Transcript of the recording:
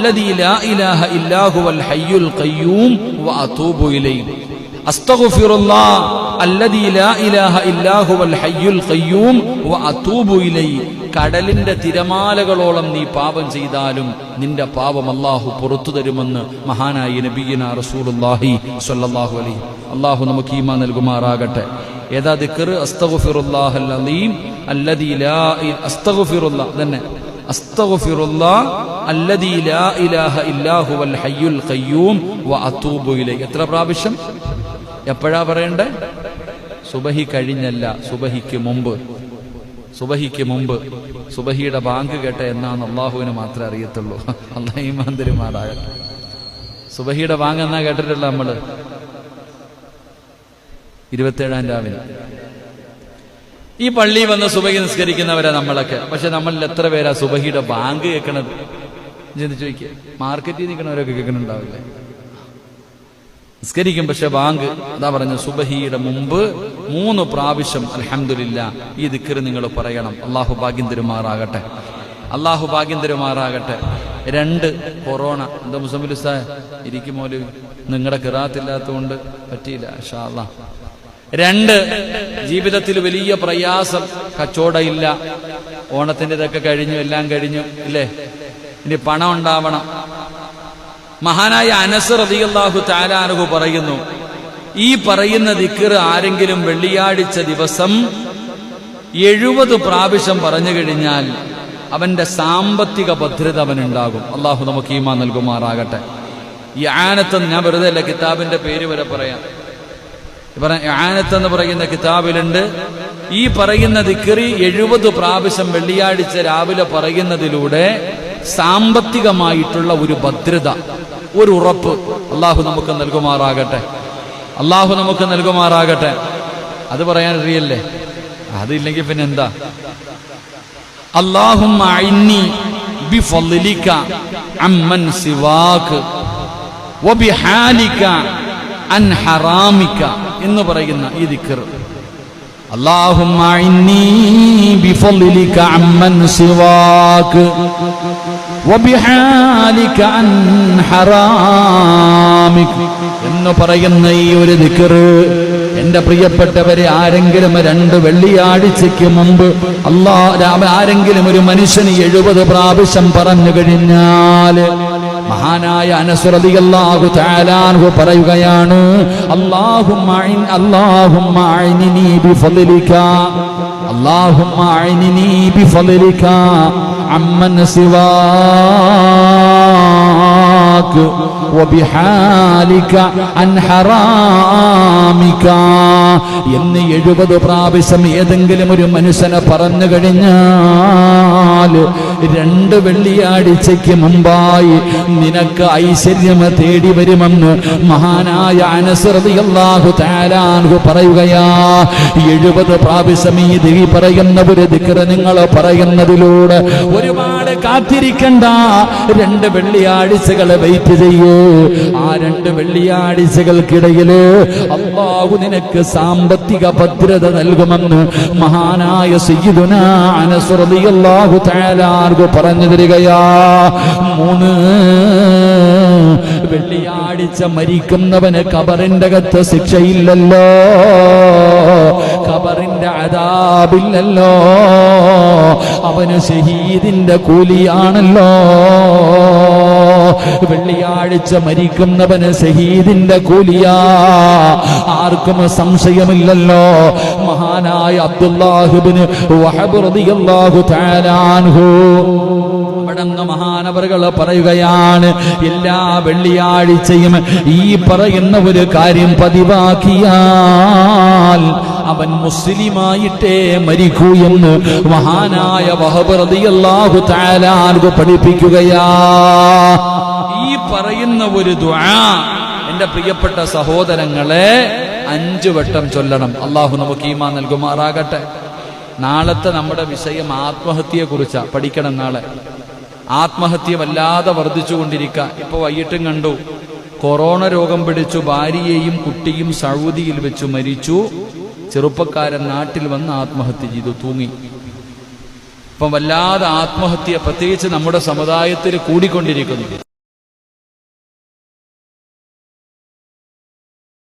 الذي لا إله إلا هو الحي القيوم وأتوب إليه أستغفر الله الذي لا إله إلا هو الحي القيوم وأتوب إليه കടലിന്റെ തിരമാലകളോളം നീ പാപം ചെയ്താലും നിന്റെ പാപം അല്ലാഹു പുറത്തു തരുമെന്ന് മഹാനായ നബിയിന റസൂലുള്ളാഹി സ്വല്ലല്ലാഹു അലൈഹി. അല്ലാഹു നമുക്ക് ഈമാൻ നൽകുമാറാകട്ടെ. ഏതാ ദിക്ർ? അസ്തഗ്ഫിറുല്ലാഹൽ അലീം അല്ലദീ ലാ അസ്തഗ്ഫിറുല്ലാഹ് തന്നെ അസ്തഗ്ഫിറുല്ലാഹ് അല്ലദീ ലാ ഇലാഹ ഇല്ലാ ഹുവൽ ഹയ്യുൽ ഖയ്യൂം വഅതൂബു ഇലൈഹി. എത്ര പ്രാവശ്യം എപ്പോഴാ പറയണ്ടേ? സുബഹി കഴിഞ്ഞല്ല, സുബഹിക്ക് മുമ്പ്. സുബഹിക്ക് മുമ്പ്. സുബഹിയുടെ ബാങ്ക് കേട്ട എന്നാന്ന് അള്ളാഹുവിന് മാത്രമേ അറിയത്തുള്ളൂ. അല്ലാഹു ഈമാൻ തരുമാറാകട്ടെ. സുബഹിയുടെ ബാങ്ക് എന്നാ കേട്ടിട്ടുള്ള നമ്മള് 27-ാം രാവിലെ ഈ പള്ളി വന്ന് സുബഹി നിസ്കരിക്കുന്നവരാ നമ്മളൊക്കെ. പക്ഷെ നമ്മളിൽ എത്ര പേരാ സുബഹിയുടെ ബാങ്ക് കേൾക്കണത്? ചിന്തിച്ചു ചോദിക്കുക. മാർക്കറ്റിൽ നിൽക്കണവരൊക്കെ കേൾക്കണുണ്ടാവില്ലേ? നിസ്കരിക്കും, പക്ഷെ ബാങ്ക് അതാ പറഞ്ഞു സുബഹിയുടെ മുമ്പ് 3 പ്രാവശ്യം അൽഹംദുലില്ലാ ഈ ദിക്ർ നിങ്ങൾ പറയണം. അള്ളാഹു ഭാഗ്യം തരുമാറാകട്ടെ. അള്ളാഹു ഭാഗ്യം തരുമാറാകട്ടെ. 2 കൊറോണ എന്താ മുസമ്മിൽ ഉസ്താദ് ഇരിക്കുമോല് നിങ്ങളുടെ ഖിറാഅത്തില്ലാത്തതുകൊണ്ട് പറ്റിയില്ല. ഇൻഷാ അല്ലാഹ്. 2 ജീവിതത്തിൽ വലിയ പ്രയാസം, കച്ചവടമില്ല, ഓണത്തിന്റെ ഇതൊക്കെ കഴിഞ്ഞു, എല്ലാം കഴിഞ്ഞു ഇല്ലേ, ഇനി പണം ഉണ്ടാവണം. മഹാനായ അനസ് റളിയല്ലാഹു തആല അൻഹു പറയുന്നു, ഈ പറയുന്ന ദിക്ർ ആരെങ്കിലും വെള്ളിയാഴ്ച ദിവസം 70 പ്രാവശ്യം പറഞ്ഞു കഴിഞ്ഞാൽ അവന്റെ സാമ്പത്തിക ഭദ്രത അവനുണ്ടാകും. അള്ളാഹു നമുക്ക് ഈമാൻ നൽകുമാറാകട്ടെ. ഈ ആനത്ത് ഞാൻ വെറുതെ അല്ല, കിതാബിന്റെ പേര് വരെ പറയാം. ആനത്ത് എന്ന് പറയുന്ന കിതാബിലുണ്ട്. ഈ പറയുന്ന ദിക്ർ 70 പ്രാവശ്യം വെള്ളിയാഴ്ച രാവിലെ പറയുന്നതിലൂടെ സാമ്പത്തികമായിട്ടുള്ള ഒരു ഭദ്രത, ഒരു ഉറപ്പ് അള്ളാഹു നമുക്ക് നൽകുമാറാകട്ടെ. അള്ളാഹു നമുക്ക് നൽകുമാറാകട്ടെ. അത് പറയാൻ അറിയല്ലേ? അതില്ലെങ്കിൽ പിന്നെ എന്താ? അല്ലാഹുമ്മ അഇന്നി ബിഫളിക അമ്മൻ സിവാക വബിഹാലിക അൻ ഹറാമിക എന്ന് പറയുന്ന ഈ ദിക്ർ. അല്ലാഹുമ്മ അഇന്നി ബിഫളിക അമ്മൻ സിവാക വബിഹാലിക അൻ ഹറാമിക എന്ന് പറയുന്ന ഈ ഒരു ദിക്ർ എന്റെ പ്രിയപ്പെട്ടവരെ, ആരെങ്കിലും 2 വെള്ളിയാഴ്ചയ്ക്ക് മുമ്പ് ആരെങ്കിലും ഒരു മനുഷ്യന് 70 പ്രാവശ്യം പറഞ്ഞു കഴിഞ്ഞാൽ മഹാനായ അനസ് റളിയല്ലാഹു തആല അൻഹു പറയുകയാണ്, അല്ലാഹുമ്മ അഇന്നി ബിഫളിക അല്ലാഹുമ്മ അഇന്നി ബിഫളിക അമ്മൻ സിവാക വബിഹാലിക അൻ ഹറാമിക എന്ന് 70 പ്രാവശ്യം ഏതെങ്കിലും ഒരു മനുഷ്യനെ പറഞ്ഞു കഴിഞ്ഞാൽ 2 വെള്ളിയാഴ്ചയ്ക്ക് മുമ്പായി നിനക്ക് ഐശ്വര്യം തേടി വരുമെന്ന് മഹാനായ അനസ് റളിയല്ലാഹു തആല അൻഹു പറയുകയാ. 70 പ്രാവശ്യം ഈ പറയുന്ന ഒരു ദിക്ർ നിങ്ങൾ പറയുന്നതിലൂടെ ഒരുപാട് കാത്തിരിക്കണ്ട. 2 വെള്ളിയാഴ്ചകൾ വെയിറ്റ് ചെയ്യൂ. ആ 2 വെള്ളിയാഴ്ചകൾക്കിടയിൽ അല്ലാഹു നിനക്ക് സാമ്പത്തിക ഭദ്രത നൽകുമെന്ന് മഹാനായ സയ്യിദുനാ അനസ് റളിയല്ലാഹു തആല അൻഹു പറഞ്ഞു തരികയാ. 3 വെള്ളിയാഴ്ച മരിക്കുന്നവന് ഖബറിന്റെ അകത്ത് ശിക്ഷയില്ലല്ലോ, ഖബറിന്റെ അദാബില്ലല്ലോ, അവന് ഷഹീദിന്റെ കൂലിയാണല്ലോ. വെള്ളിയാഴ്ച മരിക്കുന്നവന് ഷഹീദിന്റെ കൂലിയാ, ആർക്കും സംശയമില്ലല്ലോ. മഹാനായ അബ്ദുല്ലാഹ് ഇബ്നു വഹബ് റളിയല്ലാഹു തആല അൻഹു അവിടുന്ന് മഹാനവറുകൾ പറയുകയാണ്, എല്ലാ വെള്ളിയാഴ്ചയും ഈ പറയുന്ന ഒരു കാര്യം പതിവാക്കിയാൽ അവൻ മുസ്ലിമായിട്ടേ മരിക്കൂ എന്ന് മഹാനായ വഹബ് റളിയല്ലാഹു തആല അൻഹു പഠിപ്പിക്കുകയാ. ഈ പറയുന്ന ഒരു ദുആ എന്റെ പ്രിയപ്പെട്ട സഹോദരങ്ങളെ 5 വട്ടം ചൊല്ലണം. അള്ളാഹു നമുക്ക് ഈമാൻ നൽകുമാറാകട്ടെ. നാളത്തെ നമ്മുടെ വിഷയം ആത്മഹത്യയെ കുറിച്ചാ. പഠിക്കണം നാളെ. ആത്മഹത്യ വല്ലാതെ വർദ്ധിച്ചുകൊണ്ടിരിക്കുക. ഇപ്പൊ വൈകിട്ടും കണ്ടു, കൊറോണ രോഗം പിടിച്ചു ഭാര്യയെയും കുട്ടിയും സൗദിയിൽ വെച്ച് മരിച്ചു. ചെറുപ്പക്കാരൻ നാട്ടിൽ വന്ന് ആത്മഹത്യ ചെയ്തു, തൂങ്ങി. ഇപ്പം വല്ലാതെ ആത്മഹത്യ പ്രത്യേകിച്ച് നമ്മുടെ സമുദായത്തിൽ കൂടിക്കൊണ്ടിരിക്കുന്നു.